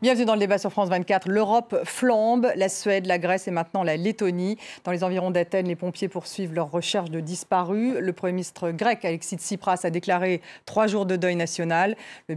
Bienvenue dans le débat sur France 24. L'Europe flambe, la Suède, la Grèce et maintenant la Lettonie. Dans les environs d'Athènes, les pompiers poursuivent leur recherche de disparus. Le Premier ministre grec, Alexis Tsipras, a déclaré 3 jours de deuil national. Le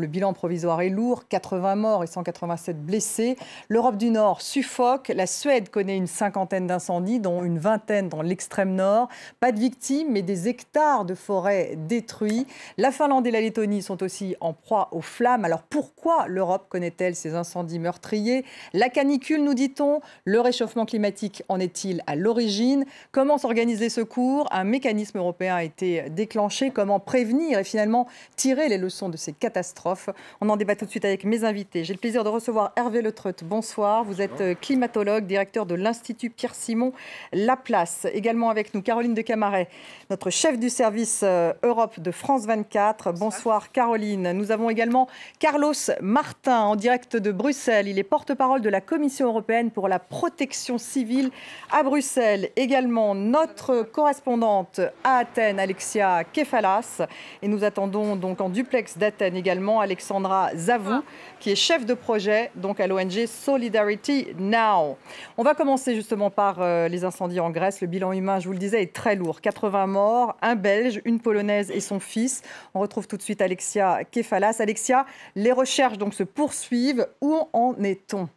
bilan provisoire est lourd, 80 morts et 187 blessés. L'Europe du Nord suffoque. La Suède connaît une cinquantaine d'incendies, dont une vingtaine dans l'extrême nord. Pas de victimes, mais des hectares de forêts détruits. La Finlande et la Lettonie sont aussi en proie aux flammes. Alors pourquoi l'Europe connaît-elle ces incendies meurtriers? La canicule, nous dit-on. Le réchauffement climatique en est-il à l'origine? Comment s'organisent les secours? Un mécanisme européen a été déclenché. Comment prévenir et finalement tirer les leçons de ces catastrophes? On en débat tout de suite avec mes invités. J'ai le plaisir de recevoir Hervé Le Treut. Bonsoir. Vous êtes climatologue, directeur de l'Institut Pierre-Simon Laplace. Également avec nous, Caroline de Camaret, notre chef du service Europe de France 24. Bonsoir Caroline. Nous avons également Carlos Martin en direct de Bruxelles. Il est porte-parole de la Commission européenne pour la protection civile à Bruxelles. Également notre correspondante à Athènes, Alexia Kefalas. Et nous attendons donc en duplex d'Athènes également Alexandra Zavou, qui est chef de projet donc à l'ONG Solidarity Now. On va commencer justement par les incendies en Grèce. Le bilan humain, je vous le disais, est très lourd. 80 morts, un Belge, une Polonaise et son fils. On retrouve tout de suite Alexia Kefalas. Alexia, les recherches donc se poursuivent. Où en est-on?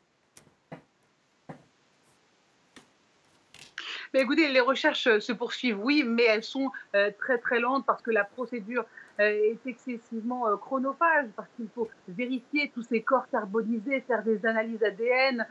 Mais écoutez, les recherches se poursuivent, oui, mais elles sont très très lentes parce que la procédure est excessivement chronophage, parce qu'il faut vérifier tous ces corps carbonisés, faire des analyses ADN,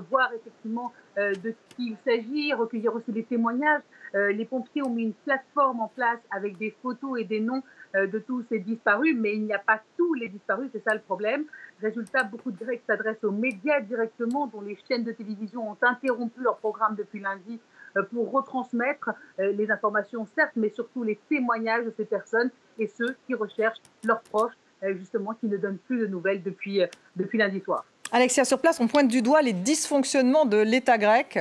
voir effectivement de qui il s'agit, recueillir aussi des témoignages. Les pompiers ont mis une plateforme en place avec des photos et des noms de tous ces disparus, mais il n'y a pas tous les disparus, c'est ça le problème. Résultat, beaucoup de Grecs s'adressent aux médias directement, dont les chaînes de télévision ont interrompu leur programme depuis lundi pour retransmettre les informations, certes, mais surtout les témoignages de ces personnes et ceux qui recherchent leurs proches, justement, qui ne donnent plus de nouvelles depuis lundi soir. Alexia, sur place, on pointe du doigt les dysfonctionnements de l'État grec.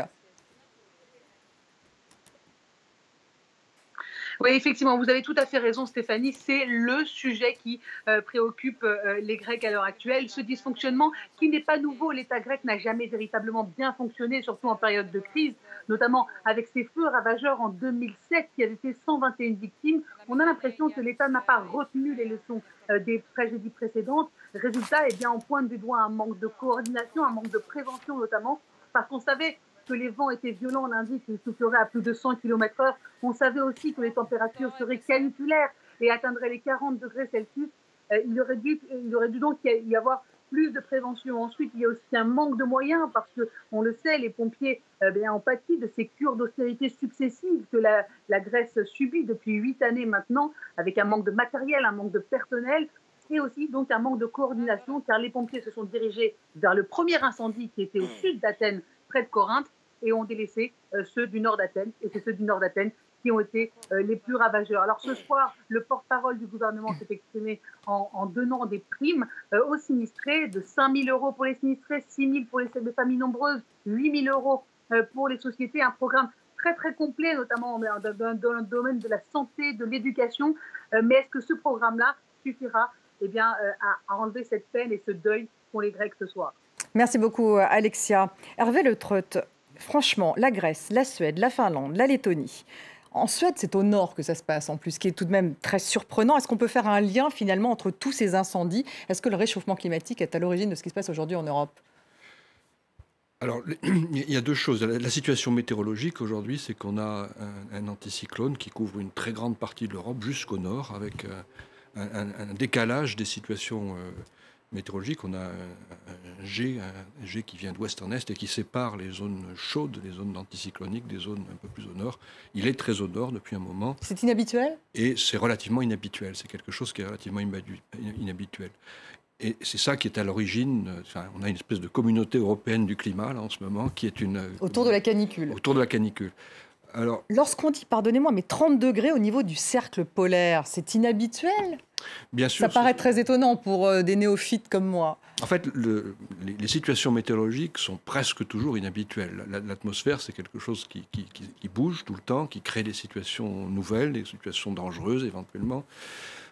Oui, effectivement, vous avez tout à fait raison, Stéphanie. C'est le sujet qui préoccupe les Grecs à l'heure actuelle. Ce dysfonctionnement qui n'est pas nouveau. L'État grec n'a jamais véritablement bien fonctionné, surtout en période de crise, notamment avec ces feux ravageurs en 2007 qui avaient fait 121 victimes. On a l'impression que l'État n'a pas retenu les leçons des tragédies précédentes. Résultat, eh bien, on pointe du doigt un manque de coordination, un manque de prévention notamment, parce qu'on savait que les vents étaient violents lundi, qu'ils souffleraient à plus de 100 km/h. On savait aussi que les températures seraient caniculaires et atteindraient les 40 degrés Celsius. Il aurait dû donc y avoir plus de prévention. Ensuite, il y a aussi un manque de moyens parce qu'on le sait, les pompiers ont pâti de ces cures d'austérité successives que la Grèce subit depuis 8 années maintenant, avec un manque de matériel, un manque de personnel et aussi donc un manque de coordination car les pompiers se sont dirigés vers le premier incendie qui était au sud d'Athènes, près de Corinthe, et ont délaissé ceux du nord d'Athènes. Et c'est ceux du nord d'Athènes qui ont été les plus ravageurs. Alors ce soir, le porte-parole du gouvernement s'est exprimé en donnant des primes aux sinistrés, de 5 000 € pour les sinistrés, 6 000 pour les familles nombreuses, 8 000 € pour les sociétés. Un programme très très complet, notamment dans le domaine de la santé, de l'éducation. Mais est-ce que ce programme-là suffira à enlever cette peine et ce deuil qu'ont les Grecs ce soir? Merci beaucoup Alexia. Hervé Le Treut, franchement, la Grèce, la Suède, la Finlande, la Lettonie. En Suède, c'est au nord que ça se passe, en plus, ce qui est tout de même très surprenant. Est-ce qu'on peut faire un lien, finalement, entre tous ces incendies? Est-ce que le réchauffement climatique est à l'origine de ce qui se passe aujourd'hui en Europe? Alors, il y a deux choses. La situation météorologique, aujourd'hui, c'est qu'on a un anticyclone qui couvre une très grande partie de l'Europe, jusqu'au nord, avec un décalage des situations météorologiques. On a un G qui vient d'ouest en est et qui sépare les zones chaudes, les zones anticycloniques, des zones un peu plus au nord. Il est très au nord depuis un moment. C'est inhabituel? Et c'est relativement inhabituel. C'est quelque chose qui est relativement inhabituel. Et c'est ça qui est à l'origine. On a une espèce de communauté européenne du climat, là, en ce moment, qui est autour de la canicule. Autour de la canicule. Alors, lorsqu'on dit, pardonnez-moi, mais 30 degrés au niveau du cercle polaire, c'est inhabituel? Bien sûr. Ça paraît très étonnant pour des néophytes comme moi. En fait, les situations météorologiques sont presque toujours inhabituelles. L'atmosphère, c'est quelque chose qui bouge tout le temps, qui crée des situations nouvelles, des situations dangereuses éventuellement.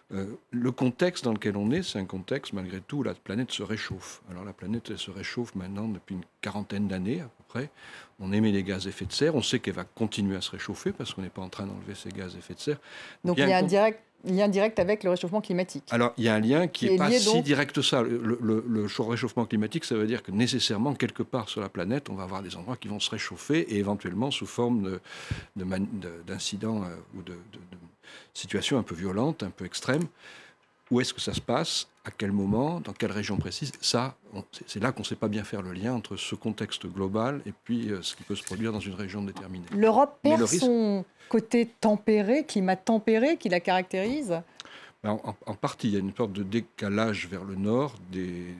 Le contexte dans lequel on est, c'est un contexte, malgré tout, où la planète se réchauffe. Alors la planète, elle se réchauffe maintenant depuis une quarantaine d'années, à peu près. On émet des gaz à effet de serre. On sait qu'elle va continuer à se réchauffer parce qu'on n'est pas en train d'enlever ces gaz à effet de serre. Donc il y a un lien direct avec le réchauffement climatique. Alors, il y a un lien qui n'est pas lié, si direct que ça. Le réchauffement climatique, ça veut dire que nécessairement, quelque part sur la planète, on va avoir des endroits qui vont se réchauffer et éventuellement sous forme d'incidents ou de situations un peu violentes, un peu extrêmes. Où est-ce que ça se passe? À quel moment? Dans quelle région précise? Ça, c'est là qu'on ne sait pas bien faire le lien entre ce contexte global et puis ce qui peut se produire dans une région déterminée. L'Europe perd son côté tempéré, climat tempéré, qui la caractérise? En partie, il y a une sorte de décalage vers le nord des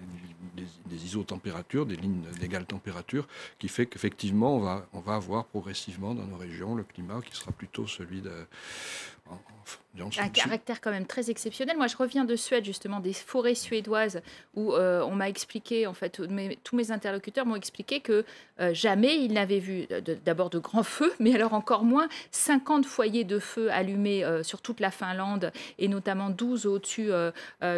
isotempératures, des lignes d'égale température, qui fait qu'effectivement, on va avoir progressivement dans nos régions le climat qui sera plutôt celui de... Un caractère quand même très exceptionnel. Moi, je reviens de Suède, justement, des forêts suédoises, où on m'a expliqué, en fait, tous mes interlocuteurs m'ont expliqué que jamais ils n'avaient vu d'abord de grands feux, mais alors encore moins 50 foyers de feu allumés sur toute la Finlande, et notamment 12 au-dessus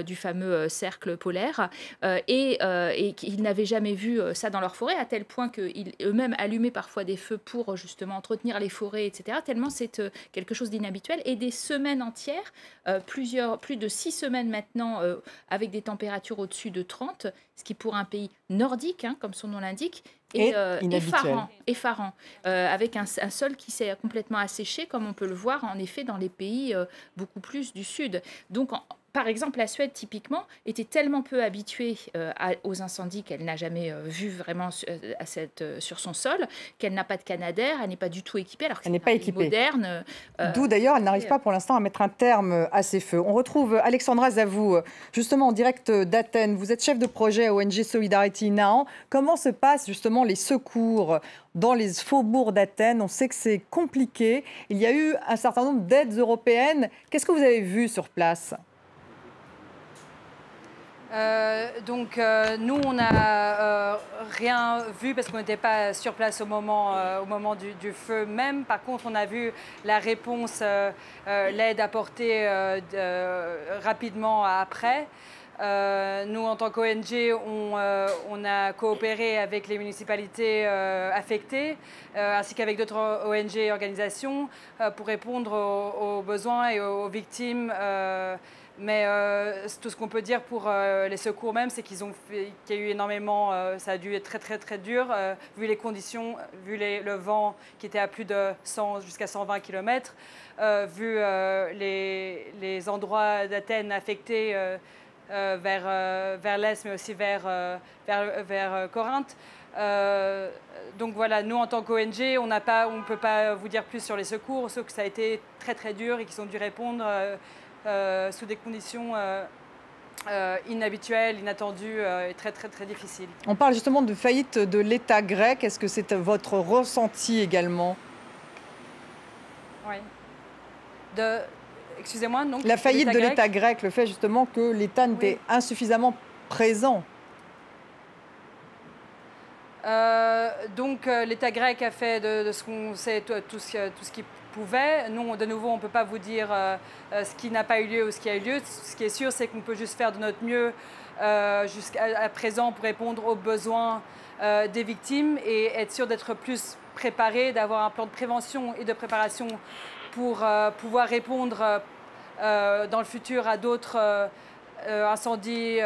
du fameux cercle polaire, et qu'ils n'avaient jamais vu ça dans leur forêt, à tel point qu'eux-mêmes allumaient parfois des feux pour justement entretenir les forêts, etc., tellement c'est quelque chose d'inhabituel. Et des semaines entières, plus de 6 semaines maintenant, avec des températures au-dessus de 30, ce qui pour un pays nordique, comme son nom l'indique, est effarant, avec un sol qui s'est complètement asséché, comme on peut le voir en effet dans les pays beaucoup plus du sud. Donc, par exemple, la Suède, typiquement, était tellement peu habituée aux incendies qu'elle n'a jamais vu vraiment sur son sol, qu'elle n'a pas de Canadair, elle n'est pas du tout équipée, alors qu'elle n'est pas équipée. Moderne. D'où d'ailleurs, elle n'arrive pas pour l'instant à mettre un terme à ces feux. On retrouve Alexandra Zavou, justement en direct d'Athènes. Vous êtes chef de projet à ONG Solidarity Now. Comment se passent justement les secours dans les faubourgs d'Athènes? On sait que c'est compliqué. Il y a eu un certain nombre d'aides européennes. Qu'est-ce que vous avez vu sur place? Nous, on n'a rien vu parce qu'on n'était pas sur place au moment du feu même. Par contre, on a vu la réponse, l'aide apportée rapidement après. Nous, en tant qu'ONG, on a coopéré avec les municipalités affectées, ainsi qu'avec d'autres ONG et organisations, pour répondre aux besoins et aux victimes. Mais tout ce qu'on peut dire pour les secours même, c'est qu'il y a eu énormément, ça a dû être très très très dur, vu les conditions, vu le vent qui était à plus de 100 jusqu'à 120 km, vu les endroits d'Athènes affectés vers l'est, mais aussi vers Corinthe. Donc voilà, nous en tant qu'ONG, on ne peut pas vous dire plus sur les secours, sauf que ça a été très très dur et qu'ils ont dû répondre sous des conditions inhabituelles, inattendues et très très très difficiles. On parle justement de faillite de l'État grec. Est-ce que c'est votre ressenti également? Oui. Excusez-moi, donc la faillite de l'État grec, le fait justement que l'État n'était insuffisamment présent. Donc l'État grec a fait de ce qu'on sait tout ce qu'il pouvait. Nous, de nouveau, on ne peut pas vous dire ce qui n'a pas eu lieu ou ce qui a eu lieu. Ce qui est sûr, c'est qu'on peut juste faire de notre mieux jusqu'à présent pour répondre aux besoins des victimes et être sûr d'être plus préparé, d'avoir un plan de prévention et de préparation pour pouvoir répondre dans le futur à d'autres incendies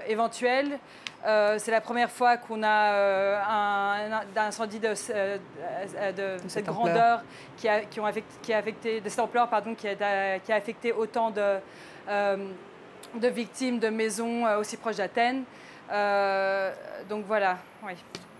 éventuels. C'est la première fois qu'on a un incendie de cette grandeur qui a affecté, de cette ampleur, pardon, qui a affecté autant de victimes de maisons aussi proches d'Athènes. Donc voilà, oui.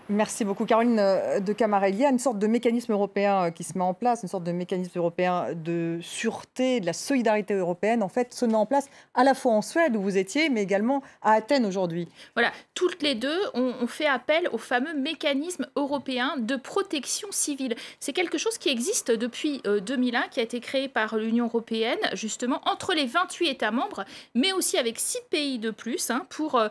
Merci beaucoup, Caroline de Camarel. Il y a une sorte de mécanisme européen qui se met en place, une sorte de mécanisme européen de sûreté, de la solidarité européenne, en fait, se met en place à la fois en Suède, où vous étiez, mais également à Athènes aujourd'hui. Voilà, toutes les deux, on fait appel au fameux mécanisme européen de protection civile. C'est quelque chose qui existe depuis 2001, qui a été créé par l'Union européenne, justement, entre les 28 États membres, mais aussi avec 6 pays de plus, pour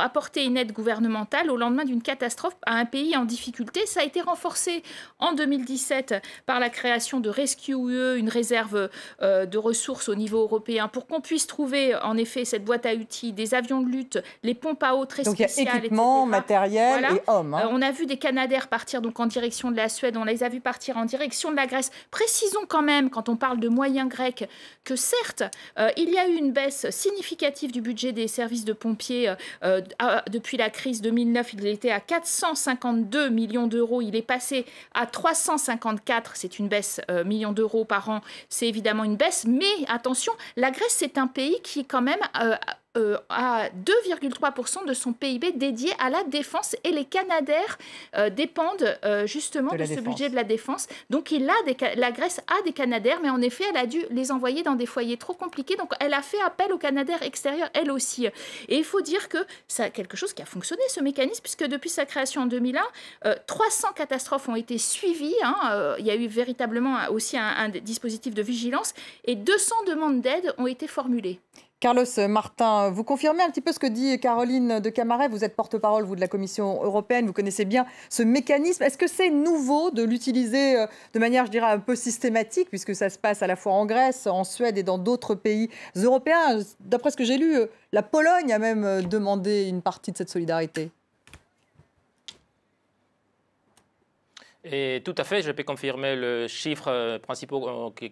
apporter une aide gouvernementale au lendemain d'une catastrophe catastrophe à un pays en difficulté. Ça a été renforcé en 2017 par la création de RescueUE, une réserve de ressources au niveau européen, pour qu'on puisse trouver en effet cette boîte à outils, des avions de lutte, les pompes à eau très spéciales, donc il y a équipement, matériel et hommes. On a vu des Canadair partir donc en direction de la Suède, on les a vus partir en direction de la Grèce. Précisons quand même, quand on parle de moyens grecs, que certes, il y a eu une baisse significative du budget des services de pompiers depuis la crise 2009. Il était à 452 millions d'euros. Il est passé à 354. C'est une baisse millions d'euros par an. C'est évidemment une baisse. Mais attention, la Grèce, c'est un pays qui est quand même à 2,3% de son PIB dédié à la défense, et les Canadair dépendent justement de ce budget de la défense. Donc la Grèce a des Canadair, mais en effet elle a dû les envoyer dans des foyers trop compliqués, donc elle a fait appel aux Canadair extérieurs elle aussi. Et il faut dire que c'est quelque chose qui a fonctionné, ce mécanisme, puisque depuis sa création en 2001, 300 catastrophes ont été suivies, il y a eu véritablement aussi un dispositif de vigilance, et 200 demandes d'aide ont été formulées. Carlos Martin, vous confirmez un petit peu ce que dit Caroline de Camaret. Vous êtes porte-parole, vous, de la Commission européenne. Vous connaissez bien ce mécanisme. Est-ce que c'est nouveau de l'utiliser de manière, je dirais, un peu systématique, puisque ça se passe à la fois en Grèce, en Suède et dans d'autres pays européens? D'après ce que j'ai lu, la Pologne a même demandé une partie de cette solidarité. Et tout à fait, je peux confirmer le chiffre principal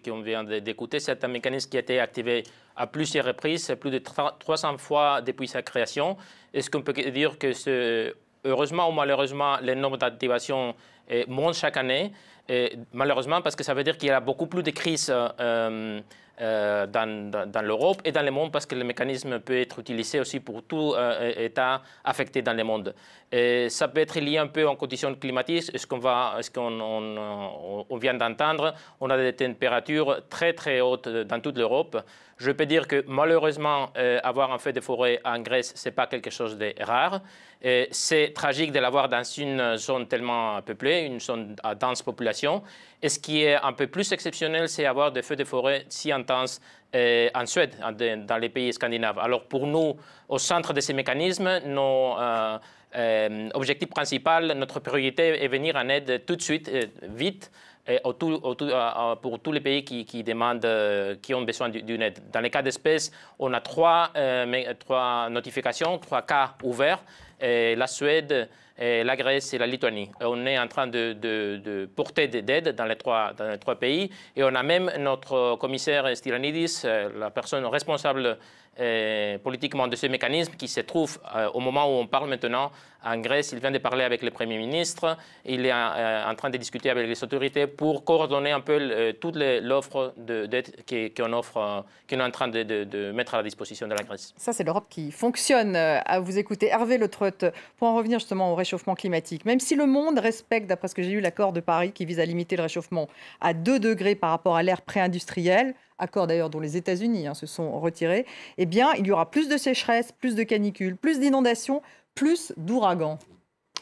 qu'on vient d'écouter. C'est un mécanisme qui a été activé à plusieurs reprises, plus de 300 fois depuis sa création. Est-ce qu'on peut dire que, heureusement ou malheureusement, le nombre d'activations monte chaque année? Et malheureusement, parce que ça veut dire qu'il y a beaucoup plus de crises dans l'Europe et dans le monde, parce que le mécanisme peut être utilisé aussi pour tout État affecté dans le monde. Et ça peut être lié un peu aux conditions climatiques. On vient d'entendre, on a des températures très très hautes dans toute l'Europe. Je peux dire que malheureusement, avoir un feu de forêt en Grèce, ce n'est pas quelque chose de rare. C'est tragique de l'avoir dans une zone tellement peuplée, une zone à dense population. Et ce qui est un peu plus exceptionnel, c'est avoir des feux de forêt si intenses en Suède, dans les pays scandinaves. Alors pour nous, au centre de ces mécanismes, nos objectif principal, notre priorité est venir en aide tout de suite, vite, pour tous les pays qui ont besoin d'une aide. Dans les cas d'espèce, on a trois notifications, 3 cas ouverts, la Suède, la Grèce et la Lituanie. On est en train de porter des aides dans les trois pays, et on a même notre commissaire Stylianides, la personne responsable politiquement de ce mécanisme, qui se trouve au moment où on parle maintenant en Grèce. Il vient de parler avec le Premier ministre. Il est en train de discuter avec les autorités pour coordonner un peu toute l'offre d'aide qu'on est en train de mettre à la disposition de la Grèce. Ça, c'est l'Europe qui fonctionne. À vous écouter. Hervé Le Treut, pour en revenir justement au réchauffement climatique, même si le monde respecte, d'après ce que j'ai lu, l'accord de Paris qui vise à limiter le réchauffement à 2 degrés par rapport à l'ère pré-industrielle, accord d'ailleurs dont les États-Unis se sont retirés, eh bien, il y aura plus de sécheresse, plus de canicules, plus d'inondations, plus d'ouragans.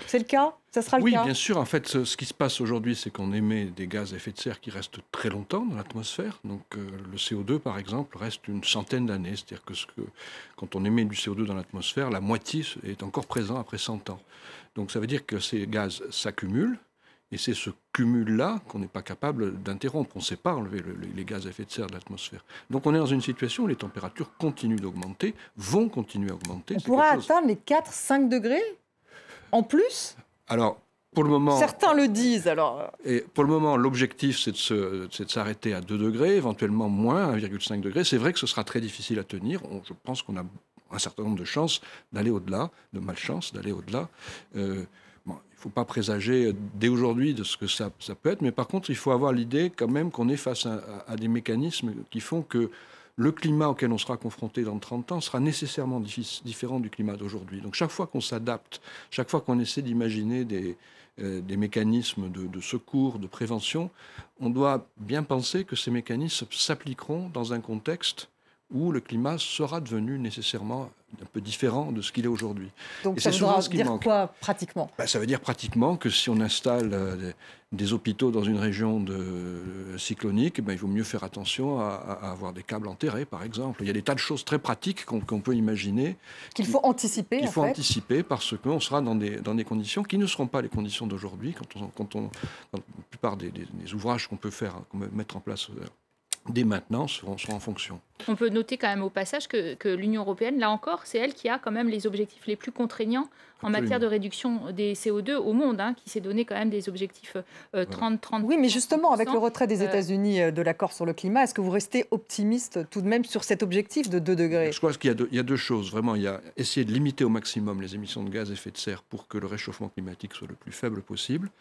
C'est le cas? Ça sera le cas? Oui, bien sûr. En fait, ce qui se passe aujourd'hui, c'est qu'on émet des gaz à effet de serre qui restent très longtemps dans l'atmosphère. Donc, le CO2, par exemple, reste une centaine d'années. C'est-à-dire que quand on émet du CO2 dans l'atmosphère, la moitié est encore présent après 100 ans. Donc, ça veut dire que ces gaz s'accumulent. Et c'est ce cumul-là qu'on n'est pas capable d'interrompre. On ne sait pas enlever les gaz à effet de serre de l'atmosphère. Donc on est dans une situation où les températures continuent d'augmenter, vont continuer à augmenter. On pourra atteindre les 4-5 degrés en plus? Alors, pour le moment... Certains le disent, alors... Et pour le moment, l'objectif, c'est de s'arrêter à 2 degrés, éventuellement moins 1,5 degré. C'est vrai que ce sera très difficile à tenir. Je pense qu'on a un certain nombre de chances d'aller au-delà, de malchance d'aller au-delà. Bon, il ne faut pas présager dès aujourd'hui de ce que ça peut être, mais par contre, il faut avoir l'idée quand même qu'on est face à des mécanismes qui font que le climat auquel on sera confronté dans 30 ans sera nécessairement différent du climat d'aujourd'hui. Donc chaque fois qu'on s'adapte, chaque fois qu'on essaie d'imaginer des mécanismes de secours, de prévention, on doit bien penser que ces mécanismes s'appliqueront dans un contexte où le climat sera devenu nécessairement un peu différent de ce qu'il est aujourd'hui. Donc ça voudra dire quoi pratiquement? Ça veut dire pratiquement que si on installe des hôpitaux dans une région cyclonique, il vaut mieux faire attention à avoir des câbles enterrés, par exemple. Il y a des tas de choses très pratiques qu'on peut imaginer. Qu'il faut anticiper, Qu'il faut anticiper parce qu'on sera dans des conditions qui ne seront pas les conditions d'aujourd'hui. Quand la plupart des ouvrages qu'on peut mettre en place dès maintenant seront en fonction. On peut noter quand même au passage que l'Union européenne, là encore, c'est elle qui a quand même les objectifs les plus contraignants en matière de réduction des CO2 au monde, qui s'est donné quand même des objectifs 30-30%. Oui, mais justement, avec le retrait des États-Unis de l'accord sur le climat, est-ce que vous restez optimiste tout de même sur cet objectif de 2 degrés? Je crois qu'il y a deux choses. Vraiment, il y a essayer de limiter au maximum les émissions de gaz à effet de serre pour que le réchauffement climatique soit le plus faible possible.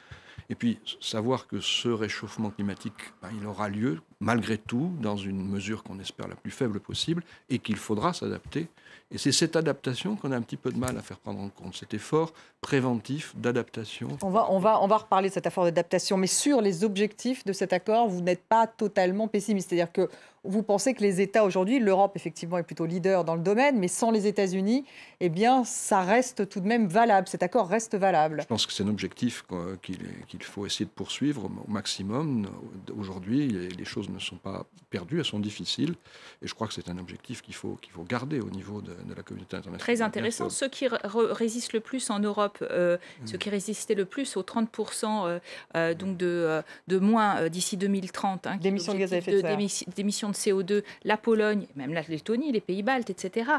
Et puis, savoir que ce réchauffement climatique, il aura lieu, malgré tout, dans une mesure qu'on espère la plus faible possible, et qu'il faudra s'adapter. Et c'est cette adaptation qu'on a un petit peu de mal à faire prendre en compte, cet effort préventif d'adaptation. On va reparler de cet effort d'adaptation, mais sur les objectifs de cet accord, vous n'êtes pas totalement pessimiste. C'est-à-dire que vous pensez que les États aujourd'hui, l'Europe effectivement est plutôt leader dans le domaine, mais sans les États-Unis, eh bien, ça reste tout de même valable. Cet accord reste valable. Je pense que c'est un objectif qu'il faut essayer de poursuivre au maximum. Aujourd'hui, les choses ne sont pas perdues, elles sont difficiles, et je crois que c'est un objectif qu'il faut garder au niveau de la communauté internationale. Très intéressant. Ceux qui résistent le plus en Europe, ceux qui résistaient le plus aux 30% donc de moins d'ici 2030, d'émissions de gaz à effet de serre, d'émissions de CO2, la Pologne, même la Lettonie, les Pays-Baltes, etc.,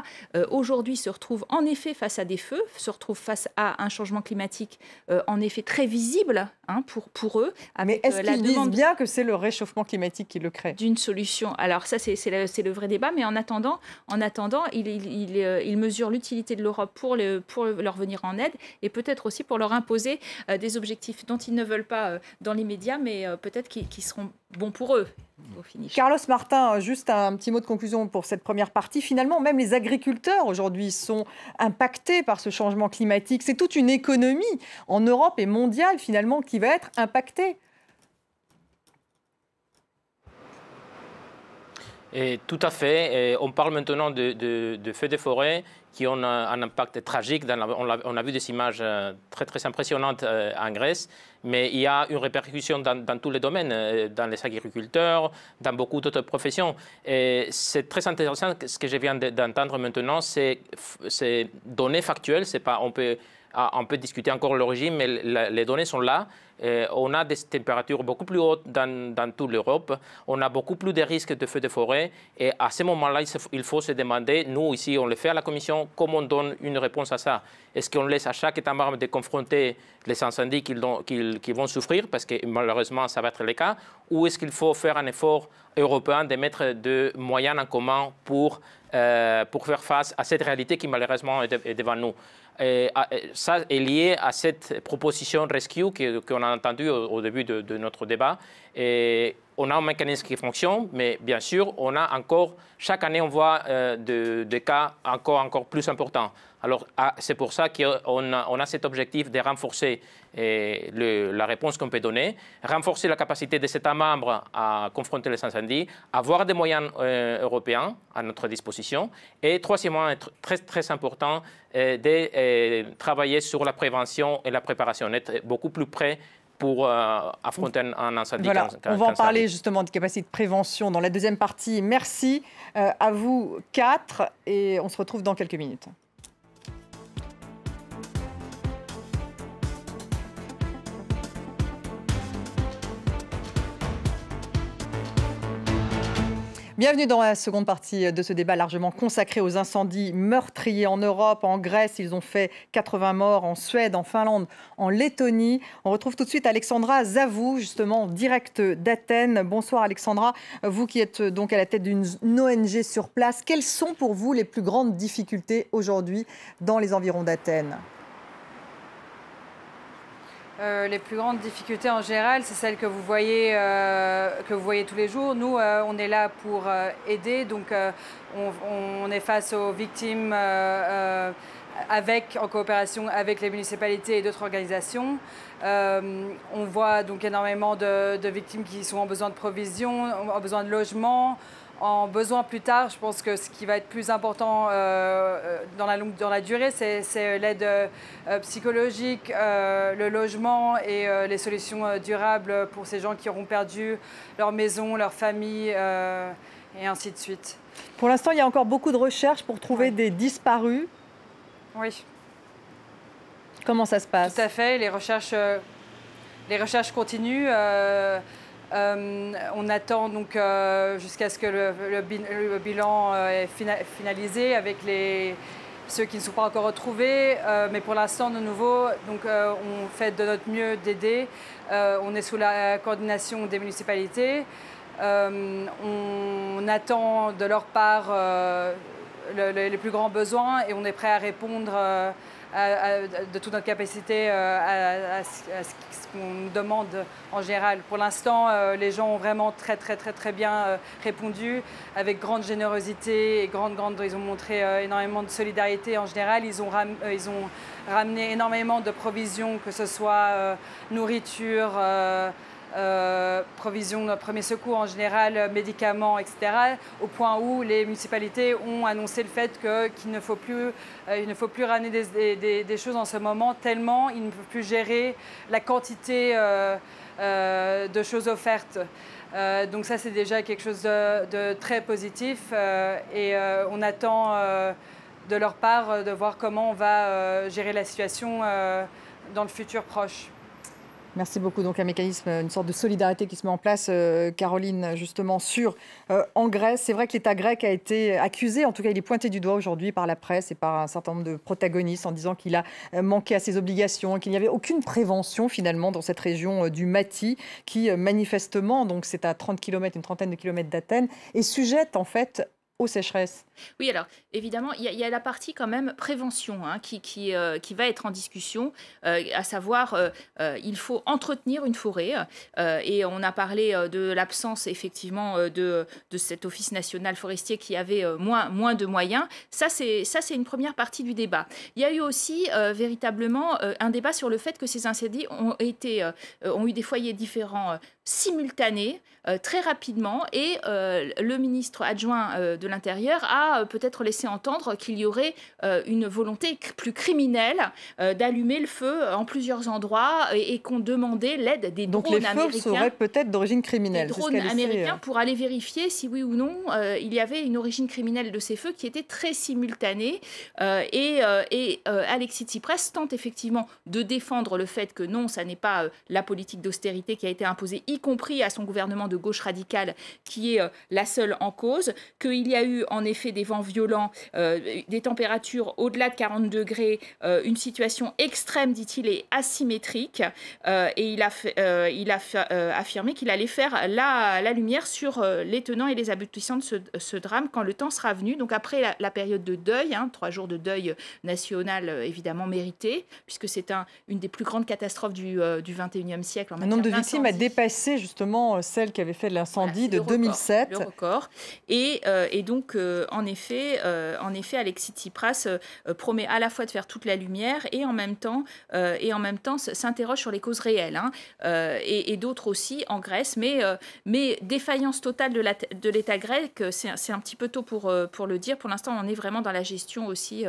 aujourd'hui se retrouvent en effet face à des feux, se retrouvent face à un changement climatique en effet très visible pour eux. Mais est-ce qu'ils disent bien que c'est le réchauffement climatique qui le crée? D'une solution. Alors ça, c'est le vrai débat, mais en attendant ils mesurent l'utilité de l'Europe pour leur venir en aide et peut-être aussi pour leur imposer des objectifs dont ils ne veulent pas dans les médias, mais peut-être qui seront bons pour eux au finish. Carlos Martin, juste un petit mot de conclusion pour cette première partie. Finalement, même les agriculteurs aujourd'hui sont impactés par ce changement climatique. C'est toute une économie en Europe et mondiale finalement qui va être impactée. Et tout à fait. Et on parle maintenant de feux de forêt qui ont un impact tragique. On a vu des images très, très impressionnantes en Grèce, mais il y a une répercussion dans tous les domaines, dans les agriculteurs, dans beaucoup d'autres professions. Et c'est très intéressant ce que je viens d'entendre maintenant, c'est données factuelles. C'est pas, on peut discuter encore l'origine, mais les données sont là. On a des températures beaucoup plus hautes dans toute l'Europe. On a beaucoup plus de risques de feux de forêt. Et à ce moment-là, il faut se demander, nous ici, on le fait à la Commission, comment on donne une réponse à ça? Est-ce qu'on laisse à chaque État membre de confronter les incendies qu'ils vont souffrir, parce que malheureusement, ça va être le cas, ou est-ce qu'il faut faire un effort européen de mettre des moyens en commun pour faire face à cette réalité qui malheureusement est devant nous? Et ça est lié à cette proposition Rescue qu'on a entendue au début de notre débat. Et on a un mécanisme qui fonctionne, mais bien sûr, chaque année, on voit des cas encore plus importants. Alors, c'est pour ça qu'on a cet objectif de renforcer la réponse qu'on peut donner, renforcer la capacité des États membres à confronter les incendies, avoir des moyens européens à notre disposition, et troisièmement, très, très important, de travailler sur la prévention et la préparation, être beaucoup plus près pour affronter un incendie. Voilà, on va en parler justement de capacité de prévention dans la deuxième partie. Merci à vous 4 et on se retrouve dans quelques minutes. Bienvenue dans la seconde partie de ce débat largement consacré aux incendies meurtriers en Europe. En Grèce, ils ont fait 80 morts. En Suède, en Finlande, en Lettonie. On retrouve tout de suite Alexandra Zavou, justement, en direct d'Athènes. Bonsoir Alexandra, vous qui êtes donc à la tête d'une ONG sur place. Quelles sont pour vous les plus grandes difficultés aujourd'hui dans les environs d'Athènes ? Les plus grandes difficultés en général, c'est celles que vous voyez tous les jours. Nous, on est là pour aider, donc on est face aux victimes en coopération avec les municipalités et d'autres organisations. On voit donc énormément de victimes qui sont en besoin de provisions, en besoin de logement, en besoin plus tard, je pense que ce qui va être plus important dans la durée, c'est l'aide psychologique, le logement et les solutions durables pour ces gens qui auront perdu leur maison, leur famille et ainsi de suite. Pour l'instant, il y a encore beaucoup de recherches pour trouver des disparus. Oui. Comment ça se passe? Tout à fait, les recherches continuent. On attend donc jusqu'à ce que le bilan est finalisé avec ceux qui ne sont pas encore retrouvés. Mais pour l'instant, de nouveau, donc, on fait de notre mieux d'aider. On est sous la coordination des municipalités. On attend de leur part les plus grands besoins et on est prêt à répondre de toute notre capacité à ce qu'on nous demande en général. Pour l'instant, les gens ont vraiment très bien répondu avec grande générosité et ils ont montré énormément de solidarité en général. Ils ont ramené énormément de provisions, que ce soit nourriture, provisions de premiers secours en général, médicaments, etc., au point où les municipalités ont annoncé le fait qu'il ne faut plus ramener des choses en ce moment, tellement ils ne peuvent plus gérer la quantité de choses offertes. Donc ça, c'est déjà quelque chose de très positif et on attend de leur part de voir comment on va gérer la situation dans le futur proche. Merci beaucoup. Donc un mécanisme, une sorte de solidarité qui se met en place, Caroline, justement, en Grèce. C'est vrai que l'État grec a été accusé, en tout cas il est pointé du doigt aujourd'hui par la presse et par un certain nombre de protagonistes en disant qu'il a manqué à ses obligations, qu'il n'y avait aucune prévention finalement dans cette région du Mati qui manifestement, donc c'est à 30 km, une trentaine de kilomètres d'Athènes, est sujette en fait aux sécheresses. Oui, alors évidemment, il y a la partie quand même prévention qui va être en discussion, à savoir il faut entretenir une forêt et on a parlé de l'absence effectivement de cet office national forestier qui avait moins de moyens. Ça c'est une première partie du débat. Il y a eu aussi véritablement un débat sur le fait que ces incendies ont eu des foyers différents simultanés très rapidement et le ministre adjoint de l'Intérieur a peut-être laissé entendre qu'il y aurait une volonté plus criminelle d'allumer le feu en plusieurs endroits et qu'on demandait l'aide des drones américains. Donc les feux seraient peut-être d'origine criminelle. Des drones américains pour aller vérifier si oui ou non il y avait une origine criminelle de ces feux qui était très simultanée. Alexis Tsipras tente effectivement de défendre le fait que non, ça n'est pas la politique d'austérité qui a été imposée, y compris à son gouvernement de gauche radicale qui est la seule en cause, qu'il y a eu en effet des vents violents, des températures au-delà de 40 degrés, une situation extrême, dit-il, et asymétrique. Et il a affirmé qu'il allait faire la lumière sur les tenants et les aboutissants de ce drame quand le temps sera venu. Donc après la période de deuil, 3 jours de deuil national évidemment mérité, puisque c'est une des plus grandes catastrophes du XXIe siècle. Le nombre de victimes a dépassé justement celle qui avait fait l'incendie de 2007. Le record. Et donc, en effet, Alexis Tsipras promet à la fois de faire toute la lumière et en même temps s'interroge sur les causes réelles et d'autres aussi en Grèce. Mais défaillance totale de l'État grec, c'est un petit peu tôt pour le dire. Pour l'instant, on est vraiment dans la gestion aussi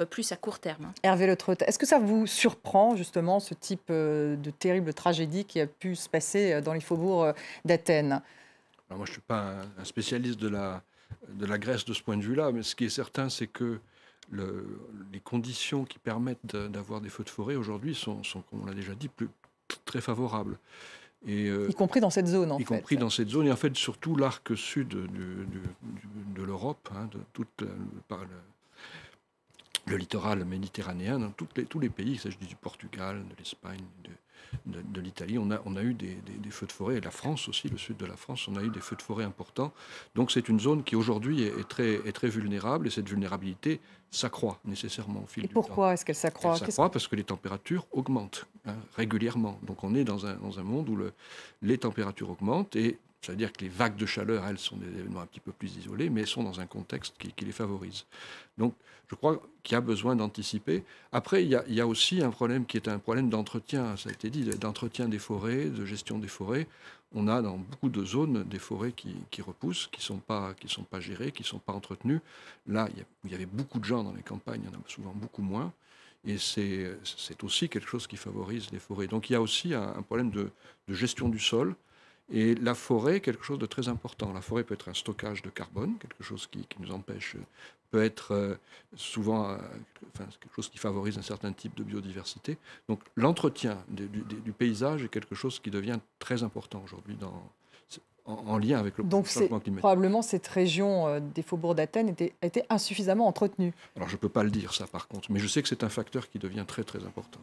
plus à court terme. Hervé Le Treut, est-ce que ça vous surprend justement ce type de terrible tragédie qui a pu se passer dans les faubourgs d'Athènes? Alors moi, je ne suis pas un spécialiste de la Grèce de ce point de vue-là, mais ce qui est certain, c'est que les conditions qui permettent d'avoir des feux de forêt aujourd'hui sont, comme on l'a déjà dit, très favorables. Y compris dans cette zone, y compris dans cette zone, et en fait, surtout l'arc sud de l'Europe, le littoral méditerranéen, dans tous les pays, il s'agit du Portugal, de l'Espagne, de l'Italie, on a eu des feux de forêt, et la France aussi, le sud de la France, on a eu des feux de forêt importants. Donc c'est une zone qui aujourd'hui est très vulnérable, et cette vulnérabilité s'accroît nécessairement au fil du temps. Et pourquoi est-ce qu'elle s'accroît? Elle s'accroît parce que les températures augmentent régulièrement. Donc on est dans un monde où les températures augmentent, et Ça veut dire que les vagues de chaleur, elles, sont des événements un petit peu plus isolés, mais elles sont dans un contexte qui les favorise. Donc, je crois qu'il y a besoin d'anticiper. Après, il y a aussi un problème qui est un problème d'entretien, ça a été dit, d'entretien des forêts, de gestion des forêts. On a dans beaucoup de zones des forêts qui repoussent, qui sont pas gérées, qui ne sont pas entretenues. Là, il y avait beaucoup de gens dans les campagnes, il y en a souvent beaucoup moins. Et c'est aussi quelque chose qui favorise les forêts. Donc, il y a aussi un problème de gestion du sol. Et la forêt, quelque chose de très important. La forêt peut être un stockage de carbone, quelque chose qui nous empêche, peut être souvent quelque chose qui favorise un certain type de biodiversité. Donc l'entretien du paysage est quelque chose qui devient très important aujourd'hui en lien avec le changement climatique. Probablement cette région des faubourgs d'Athènes était insuffisamment entretenue. Alors je ne peux pas le dire ça par contre, mais je sais que c'est un facteur qui devient très très important.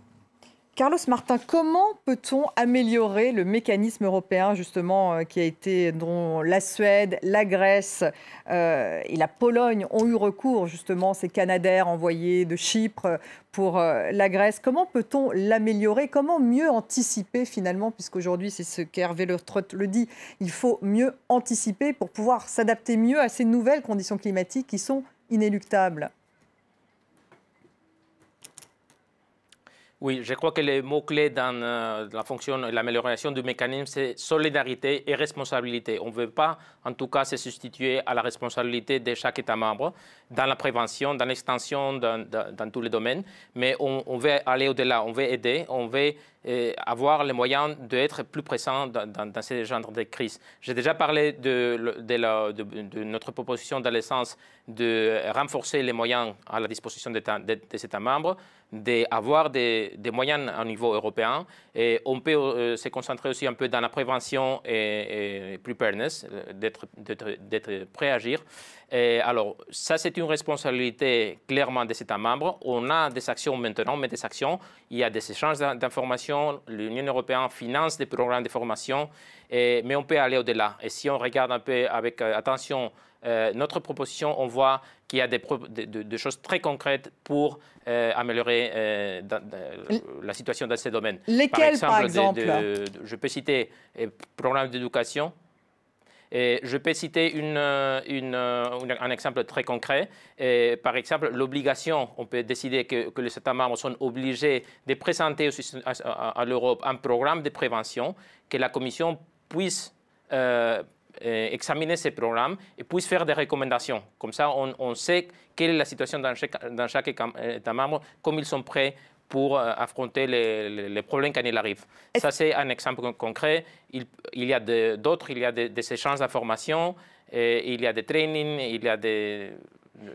Carlos Martin, comment peut-on améliorer le mécanisme européen justement dont la Suède, la Grèce et la Pologne ont eu recours justement, ces Canadair envoyés de Chypre pour la Grèce. Comment peut-on l'améliorer? Comment mieux anticiper finalement, puisqu'aujourd'hui c'est ce qu'Hervé Le Trott le dit, il faut mieux anticiper pour pouvoir s'adapter mieux à ces nouvelles conditions climatiques qui sont inéluctables? Oui, je crois que les mots-clés dans la fonction et l'amélioration du mécanisme, c'est solidarité et responsabilité. On ne veut pas, en tout cas, se substituer à la responsabilité de chaque État membre dans la prévention, dans l'extension, dans tous les domaines. Mais on veut aller au-delà, on veut aider, on veut avoir les moyens d'être plus présents dans ce genre de crise. J'ai déjà parlé de notre proposition dans le sens de renforcer les moyens à la disposition des États membres, d'avoir des moyens au niveau européen. Et on peut se concentrer aussi un peu dans la prévention et preparedness, d'être prêt à agir. Et alors, ça, c'est une responsabilité clairement des États membres. On a des actions maintenant, mais des actions, il y a des échanges d'informations. L'Union européenne finance des programmes de formation, mais on peut aller au-delà. Et si on regarde un peu avec attention notre proposition, on voit qu'il y a des choses très concrètes pour améliorer la situation dans ces domaines. Lesquelles, par exemple je peux citer le programme d'éducation. Et je peux citer un exemple très concret. Et par exemple, l'obligation, on peut décider que les États membres sont obligés de présenter à l'Europe un programme de prévention, que la Commission puisse examiner ces programmes et puisse faire des recommandations. Comme ça, on sait quelle est la situation dans chaque État membre, comme ils sont prêts pour affronter les problèmes quand il arrive. Ça, c'est un exemple concret. Il y a d'autres, il y a des échanges d'informations, il y a des trainings, il y a des...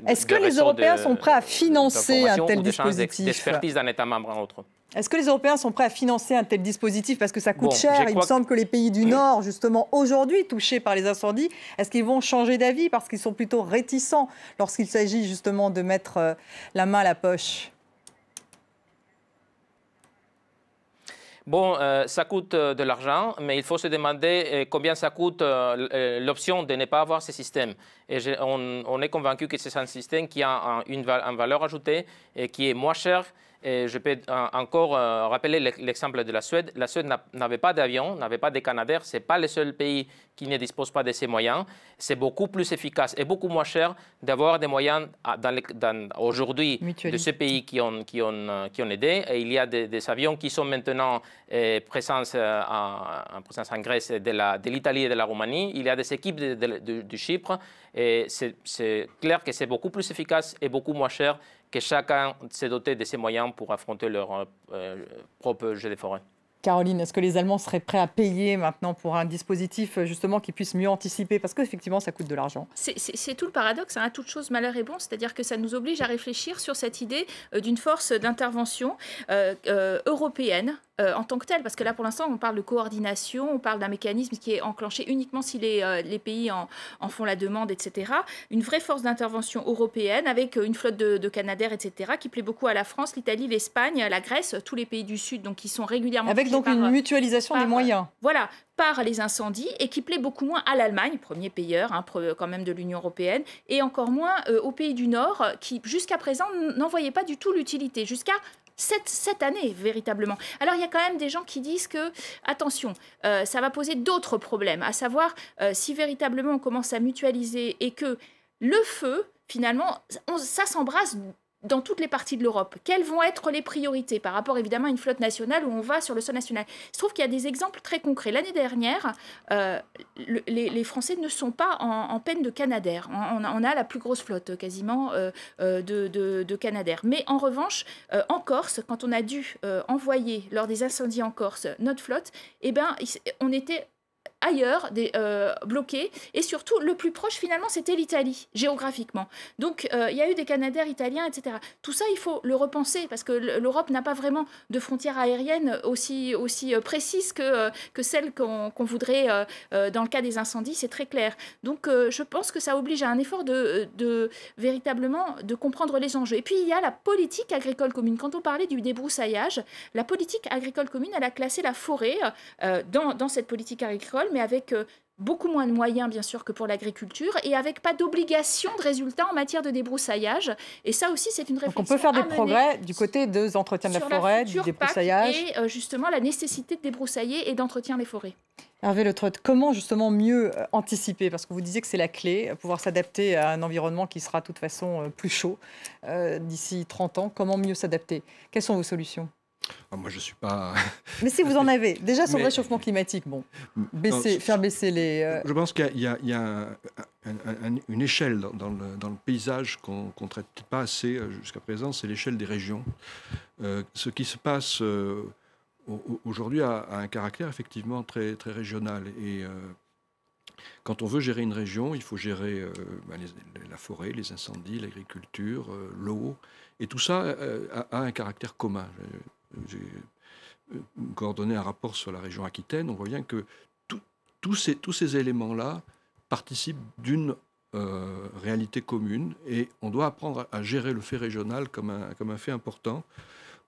Est-ce que les Européens sont prêts à financer un tel dispositif? D'expertise d'un État membre à l'autre. Est-ce que les Européens sont prêts à financer un tel dispositif parce que ça coûte cher? Il me semble que les pays du Nord, justement, aujourd'hui touchés par les incendies, est-ce qu'ils vont changer d'avis parce qu'ils sont plutôt réticents lorsqu'il s'agit justement de mettre la main à la poche? Bon, ça coûte de l'argent, mais il faut se demander combien ça coûte l'option de ne pas avoir ce système. Et on est convaincu que c'est un système qui a une valeur ajoutée et qui est moins cher. Et je peux encore rappeler l'exemple de la Suède. La Suède n'avait pas d'avion, n'avait pas de Canadair. Ce n'est pas le seul pays qui ne dispose pas de ces moyens. C'est beaucoup plus efficace et beaucoup moins cher d'avoir des moyens aujourd'hui de ces pays qui ont aidé. Et il y a des avions qui sont maintenant présents en Grèce de l'Italie et de la Roumanie. Il y a des équipes de Chypre. Et c'est clair que c'est beaucoup plus efficace et beaucoup moins cher que chacun s'est doté de ces moyens pour affronter leur propre jeu de forêt. Caroline, est-ce que les Allemands seraient prêts à payer maintenant pour un dispositif justement qui puisse mieux anticiper? Parce qu'effectivement, ça coûte de l'argent. C'est tout le paradoxe. Hein. Toute chose, malheur est bon. C'est-à-dire que ça nous oblige à réfléchir sur cette idée d'une force d'intervention européenne en tant que telle. Parce que là, pour l'instant, on parle de coordination, on parle d'un mécanisme qui est enclenché uniquement si les pays en font la demande, etc. Une vraie force d'intervention européenne avec une flotte de Canadair, etc., qui plaît beaucoup à la France, l'Italie, l'Espagne, la Grèce, tous les pays du Sud, donc qui sont régulièrement... Avec donc une mutualisation des moyens. Voilà, par les incendies et qui plaît beaucoup moins à l'Allemagne, premier payeur quand même de l'Union européenne, et encore moins aux pays du Nord qui, jusqu'à présent, n'en voyaient pas du tout l'utilité, jusqu'à cette année, véritablement. Alors, il y a quand même des gens qui disent que, attention, ça va poser d'autres problèmes, à savoir si véritablement on commence à mutualiser et que le feu, finalement, ça s'embrasse dans toutes les parties de l'Europe. Quelles vont être les priorités par rapport évidemment à une flotte nationale où on va sur le sol national? Il se trouve qu'il y a des exemples très concrets. L'année dernière, les Français ne sont pas en peine de Canadair. On a la plus grosse flotte quasiment de Canadair. Mais en revanche, en Corse, quand on a dû envoyer lors des incendies en Corse notre flotte, eh ben, on était ailleurs, bloqués, et surtout le plus proche finalement c'était l'Italie, géographiquement. Donc il y a eu des Canadair italiens, etc. Tout ça il faut le repenser, parce que l'Europe n'a pas vraiment de frontières aériennes aussi précises que celles qu'on voudrait dans le cas des incendies, c'est très clair. Donc je pense que ça oblige à un effort véritablement de comprendre les enjeux. Et puis il y a la politique agricole commune. Quand on parlait du débroussaillage, la politique agricole commune, elle a classé la forêt dans cette politique agricole, mais avec beaucoup moins de moyens, bien sûr, que pour l'agriculture, et avec pas d'obligation de résultat en matière de débroussaillage. Et ça aussi, c'est une réflexion. Donc on peut faire des progrès du côté des entretiens de la forêt, du débroussaillage. Et justement, la nécessité de débroussailler et d'entretien des forêts. Hervé Le Trott, comment justement mieux anticiper? Parce que vous disiez que c'est la clé, pouvoir s'adapter à un environnement qui sera de toute façon plus chaud d'ici 30 ans. Comment mieux s'adapter? Quelles sont vos solutions? Moi, je ne suis pas... Mais si vous en avez, déjà sur le réchauffement climatique, faire baisser les... Je pense qu'il y a une échelle dans le paysage qu'on ne traite pas assez jusqu'à présent, c'est l'échelle des régions. Ce qui se passe aujourd'hui a un caractère effectivement très, très régional. Et quand on veut gérer une région, il faut gérer la forêt, les incendies, l'agriculture, l'eau. Et tout ça a un caractère commun. J'ai coordonné un rapport sur la région Aquitaine. On voit bien que tous ces éléments-là participent d'une réalité commune, et on doit apprendre à gérer le fait régional comme un fait important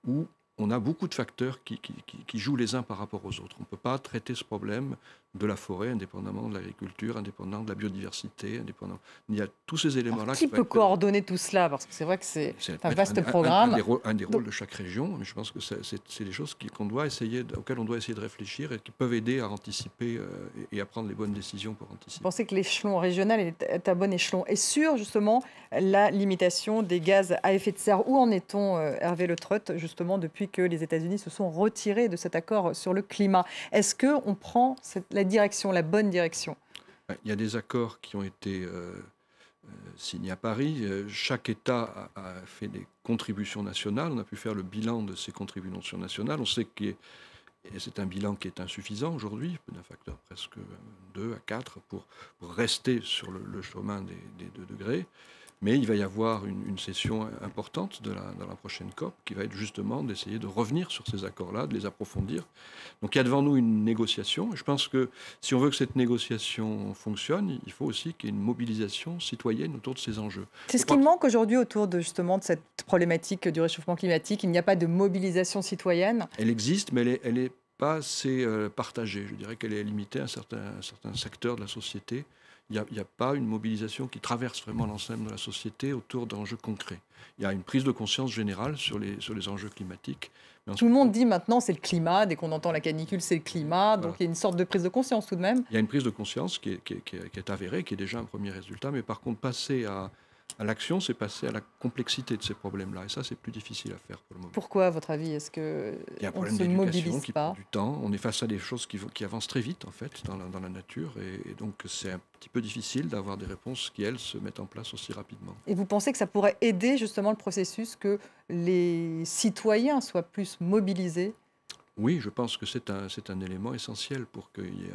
où on a beaucoup de facteurs qui jouent les uns par rapport aux autres. On ne peut pas traiter ce problème de la forêt indépendamment de l'agriculture, indépendamment de la biodiversité, indépendamment... Il y a tous ces éléments-là. Qui peut coordonner tout cela? Parce que c'est vrai que c'est un vaste programme. Un des rôles de chaque région, mais je pense que c'est des choses auxquelles on doit essayer de réfléchir et qui peuvent aider à anticiper et à prendre les bonnes décisions pour anticiper. Vous pensez que l'échelon régional est un bon échelon? Et sur justement la limitation des gaz à effet de serre, où en est-on, Hervé Le Trott, justement depuis que les États-Unis se sont retirés de cet accord sur le climat? Est-ce qu'on prend la bonne direction? Il y a des accords qui ont été signés à Paris. Chaque État a fait des contributions nationales. On a pu faire le bilan de ces contributions nationales. On sait que c'est un bilan qui est insuffisant aujourd'hui, d'un facteur presque 2 à 4 pour rester sur le chemin des 2 degrés. Mais il va y avoir une session importante dans la prochaine COP qui va être justement d'essayer de revenir sur ces accords-là, de les approfondir. Donc il y a devant nous une négociation. Et je pense que si on veut que cette négociation fonctionne, il faut aussi qu'il y ait une mobilisation citoyenne autour de ces enjeux. C'est ce qui manque aujourd'hui autour de cette problématique du réchauffement climatique. Il n'y a pas de mobilisation citoyenne. Elle existe, mais elle est pas assez partagée. Je dirais qu'elle est limitée à un certain secteur de la société. Il n'y a pas une mobilisation qui traverse vraiment l'ensemble de la société autour d'enjeux concrets. Il y a une prise de conscience générale sur les enjeux climatiques. Tout le monde dit maintenant c'est le climat, dès qu'on entend la canicule c'est le climat, donc il y a une sorte de prise de conscience tout de même. Il y a une prise de conscience qui est avérée, qui est déjà un premier résultat, mais par contre passer à l'action, c'est passer à la complexité de ces problèmes-là. Et ça, c'est plus difficile à faire pour le moment. Pourquoi, à votre avis? Est-ce qu'on ne se mobilise qui pas? prend du temps. On est face à des choses qui avancent très vite, en fait, dans la nature. Et donc, c'est un petit peu difficile d'avoir des réponses qui, elles, se mettent en place aussi rapidement. Et vous pensez que ça pourrait aider, justement, le processus, que les citoyens soient plus mobilisés? Oui, je pense que c'est un élément essentiel pour qu'il y ait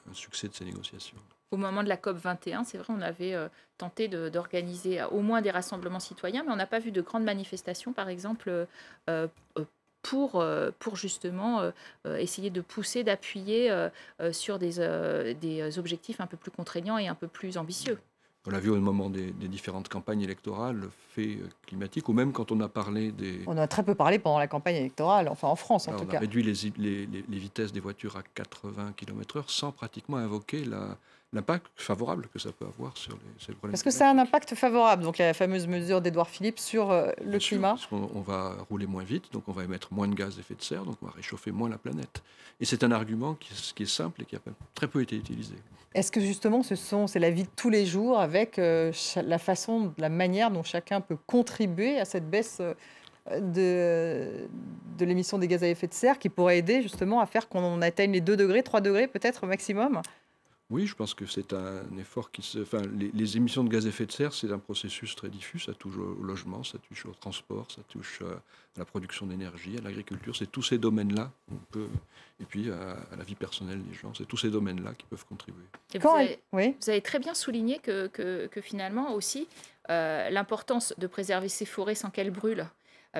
un succès de ces négociations. Au moment de la COP21, c'est vrai, on avait tenté d'organiser au moins des rassemblements citoyens, mais on n'a pas vu de grandes manifestations, par exemple, pour justement essayer de pousser, d'appuyer sur des objectifs un peu plus contraignants et un peu plus ambitieux. On l'a vu au moment des différentes campagnes électorales, le fait climatique, ou même quand on a parlé des... On a très peu parlé pendant la campagne électorale, enfin en France en tout cas. On a réduit les vitesses des voitures à 80 km/h sans pratiquement invoquer l'impact favorable que ça peut avoir sur les problèmes. Parce que ça a un impact favorable, donc la fameuse mesure d'Édouard Philippe sur le climat. Parce qu'on va rouler moins vite, donc on va émettre moins de gaz à effet de serre, donc on va réchauffer moins la planète. Et c'est un argument qui est simple et qui a très peu été utilisé. Est-ce que justement c'est la vie de tous les jours avec la manière dont chacun peut contribuer à cette baisse de l'émission des gaz à effet de serre qui pourrait aider justement à faire qu'on atteigne les 2 degrés, 3 degrés peut-être au maximum? Oui, je pense que c'est un effort les émissions de gaz à effet de serre, c'est un processus très diffus. Ça touche au logement, ça touche au transport, ça touche à la production d'énergie, à l'agriculture. C'est tous ces domaines-là et puis à la vie personnelle des gens. C'est tous ces domaines-là qui peuvent contribuer. Et vous avez très bien souligné que finalement aussi l'importance de préserver ces forêts sans qu'elles brûlent.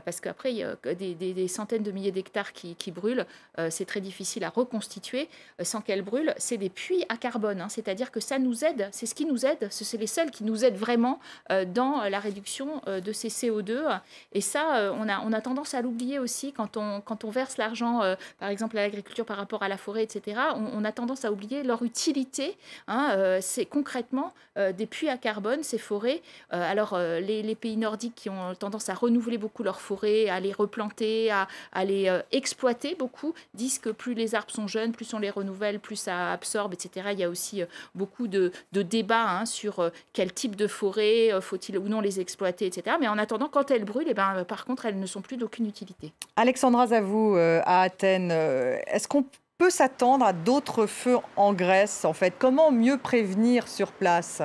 Parce qu'après, il y a des centaines de milliers d'hectares qui brûlent. C'est très difficile à reconstituer sans qu'elles brûlent. C'est des puits à carbone, hein, c'est-à-dire que ça nous aide, c'est ce qui nous aide, c'est les seuls qui nous aident vraiment dans la réduction de ces CO2. Et ça, on a tendance à l'oublier aussi quand on verse l'argent, par exemple à l'agriculture par rapport à la forêt, etc. On a tendance à oublier leur utilité. Hein, c'est concrètement des puits à carbone, ces forêts. Alors, les pays nordiques qui ont tendance à renouveler beaucoup leurs forêts, à les replanter, à les exploiter beaucoup, disent que plus les arbres sont jeunes, plus on les renouvelle, plus ça absorbe, etc. Il y a aussi beaucoup de débats sur quel type de forêt faut-il ou non les exploiter, etc. Mais en attendant, quand elles brûlent, par contre, elles ne sont plus d'aucune utilité. Alexandra Zavou, à Athènes, est-ce qu'on peut s'attendre à d'autres feux en Grèce, en fait? Comment mieux prévenir sur place?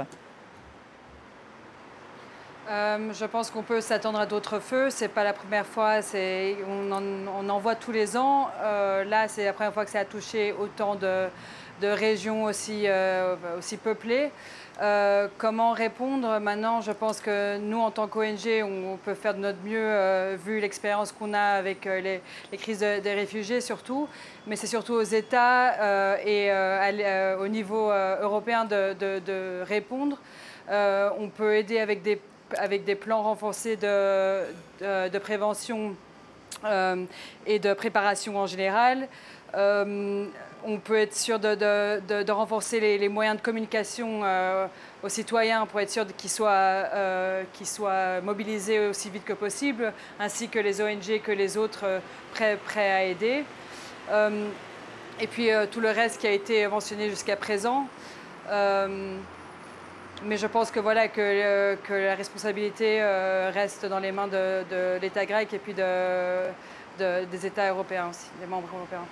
Je pense qu'on peut s'attendre à d'autres feux. C'est pas la première fois. On en voit tous les ans. Là, c'est la première fois que ça a touché autant de régions aussi peuplées. Comment répondre maintenant? Je pense que nous, en tant qu'ONG, on peut faire de notre mieux, vu l'expérience qu'on a avec les crises des réfugiés surtout. Mais c'est surtout aux États et au niveau européen de répondre. On peut aider avec des plans renforcés de prévention et de préparation en général. On peut être sûr de renforcer les moyens de communication aux citoyens pour être sûr qu'ils soient mobilisés aussi vite que possible, ainsi que les ONG, que les autres prêts à aider. Et puis tout le reste qui a été mentionné jusqu'à présent. Mais je pense que la responsabilité reste dans les mains de l'État grec et puis des États européens aussi, des membres européens.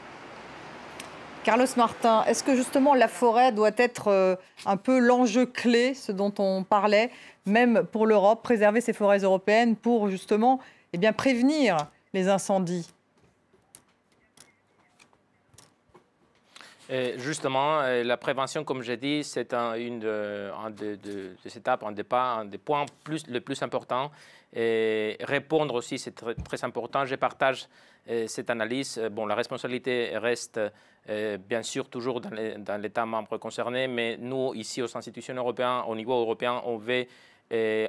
Carlos Martin, est-ce que justement la forêt doit être un peu l'enjeu clé, ce dont on parlait, même pour l'Europe, préserver ses forêts européennes pour justement prévenir les incendies? Justement, la prévention, comme j'ai dit, c'est une des étapes, un des points le plus important. Et répondre aussi, c'est très important. Je partage cette analyse. Bon, la responsabilité reste bien sûr toujours dans l'État membre concerné, mais nous, ici, aux institutions européennes, au niveau européen, on veut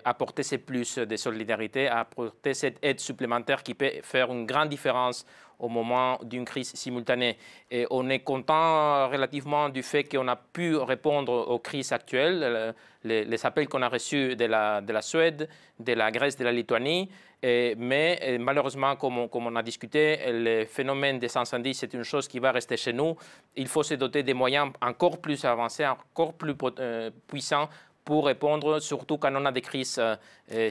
apporter ce plus de solidarité, apporter cette aide supplémentaire qui peut faire une grande différence au moment d'une crise simultanée. Et on est content relativement du fait qu'on a pu répondre aux crises actuelles, les appels qu'on a reçus de la Suède, de la Grèce, de la Lituanie. Mais malheureusement, comme on a discuté, le phénomène des incendies, c'est une chose qui va rester chez nous. Il faut se doter des moyens encore plus avancés, encore plus puissants pour répondre, surtout quand on a des crises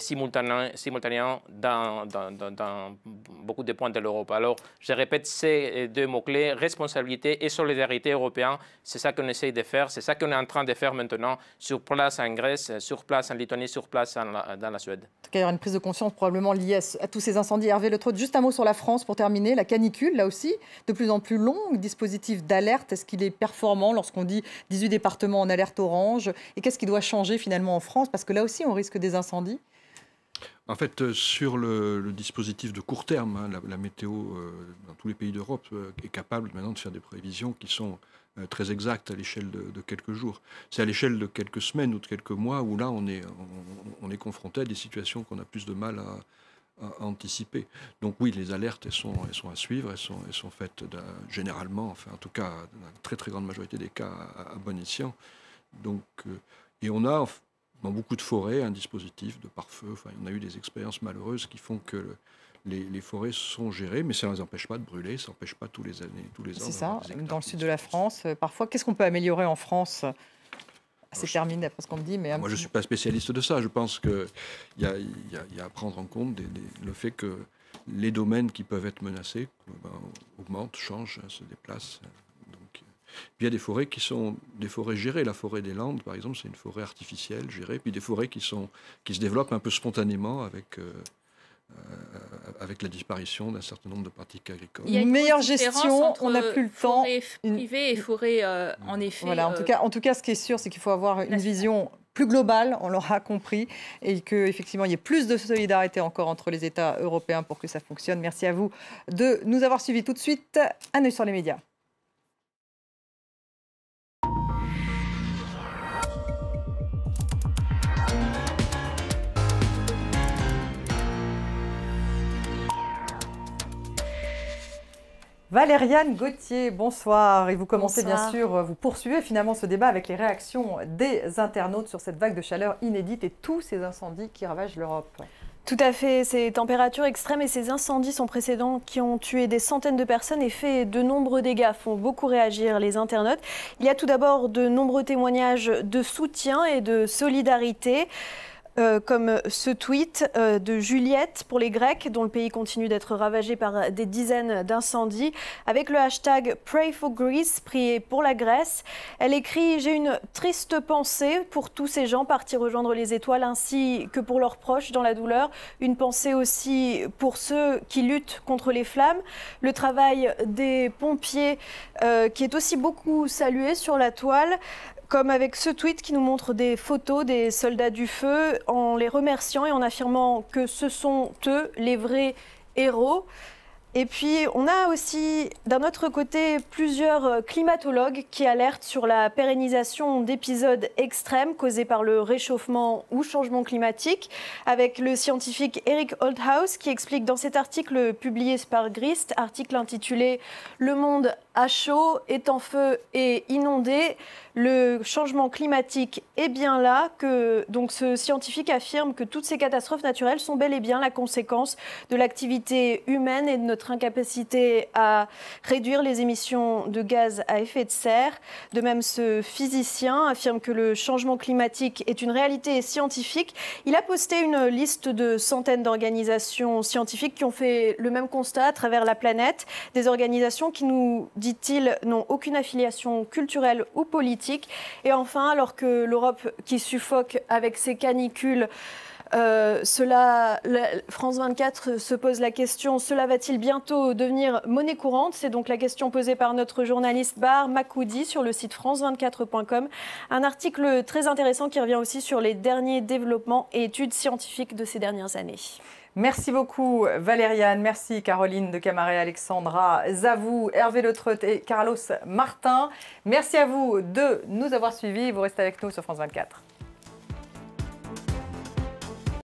simultanément dans beaucoup de points de l'Europe. Alors, je répète ces deux mots-clés, responsabilité et solidarité européenne. C'est ça qu'on essaye de faire, c'est ça qu'on est en train de faire maintenant sur place en Grèce, sur place en Lituanie, sur place dans la Suède. En tout cas, il y aura une prise de conscience probablement liée à tous ces incendies. Hervé Le Trône, juste un mot sur la France pour terminer. La canicule, là aussi, de plus en plus long, dispositif d'alerte. Est-ce qu'il est performant lorsqu'on dit 18 départements en alerte orange? Et qu'est-ce qui doit changer finalement en France? Parce que là aussi, on risque des incendies. En fait, sur le dispositif de court terme, la météo dans tous les pays d'Europe est capable maintenant de faire des prévisions qui sont très exactes à l'échelle de quelques jours. C'est à l'échelle de quelques semaines ou de quelques mois où là, on est confronté à des situations qu'on a plus de mal à anticiper. Donc oui, les alertes, elles sont à suivre, elles sont faites généralement, enfin en tout cas, dans la très très grande majorité des cas, à bon escient. Donc, et on a dans beaucoup de forêts un dispositif de pare-feu. Enfin, on a eu des expériences malheureuses qui font que les forêts sont gérées, mais ça ne les empêche pas de brûler, ça n'empêche pas tous les ans. C'est ça, dans le sud de la France. Parfois, qu'est-ce qu'on peut améliorer en France? C'est terminé d'après ce qu'on me dit. Mais moi, je ne suis pas spécialiste de ça. Je pense qu'il y a à prendre en compte le fait que les domaines qui peuvent être menacés augmentent, changent, se déplacent. Donc, il y a des forêts qui sont des forêts gérées. La forêt des Landes, par exemple, c'est une forêt artificielle gérée. Puis des forêts qui se développent un peu spontanément avec la disparition d'un certain nombre de pratiques agricoles. Il y a une meilleure gestion, on n'a plus le temps. Forêt privée et forêt, en effet. Voilà, en tout cas, ce qui est sûr, c'est qu'il faut avoir une vision plus globale, on l'aura compris, et qu'effectivement, il y ait plus de solidarité encore entre les États européens pour que ça fonctionne. Merci à vous de nous avoir suivis. Tout de suite, un œil sur les médias. Valériane Gauthier, bonsoir. Et vous commencez bien sûr, vous poursuivez finalement ce débat avec les réactions des internautes sur cette vague de chaleur inédite et tous ces incendies qui ravagent l'Europe. Tout à fait, ces températures extrêmes et ces incendies sans précédent qui ont tué des centaines de personnes et fait de nombreux dégâts font beaucoup réagir les internautes. Il y a tout d'abord de nombreux témoignages de soutien et de solidarité. Comme ce tweet de Juliette pour les Grecs, dont le pays continue d'être ravagé par des dizaines d'incendies, avec le hashtag Pray for Greece, priez pour la Grèce. Elle écrit « J'ai une triste pensée pour tous ces gens partis rejoindre les étoiles, ainsi que pour leurs proches dans la douleur. Une pensée aussi pour ceux qui luttent contre les flammes. Le travail des pompiers qui est aussi beaucoup salué sur la toile. » Comme avec ce tweet qui nous montre des photos des soldats du feu en les remerciant et en affirmant que ce sont eux les vrais héros. Et puis, on a aussi, d'un autre côté, plusieurs climatologues qui alertent sur la pérennisation d'épisodes extrêmes causés par le réchauffement ou changement climatique, avec le scientifique Eric Oldhouse qui explique dans cet article publié par Grist, article intitulé « Le monde à chaud, est en feu et inondé ». Le changement climatique est bien là, donc ce scientifique affirme que toutes ces catastrophes naturelles sont bel et bien la conséquence de l'activité humaine et de notre incapacité à réduire les émissions de gaz à effet de serre. De même, ce physicien affirme que le changement climatique est une réalité scientifique. Il a posté une liste de centaines d'organisations scientifiques qui ont fait le même constat à travers la planète. Des organisations qui, nous dit-il, n'ont aucune affiliation culturelle ou politique. Et enfin, alors que l'Europe qui suffoque avec ses canicules, France 24 se pose la question, cela va-t-il bientôt devenir monnaie courante? C'est donc la question posée par notre journaliste Bar Makoudi sur le site france24.com. Un article très intéressant qui revient aussi sur les derniers développements et études scientifiques de ces dernières années. Merci beaucoup Valériane, merci Caroline de Camaret, Alexandra Zavou, Hervé Letreut et Carlos Martin. Merci à vous de nous avoir suivis, vous restez avec nous sur France 24.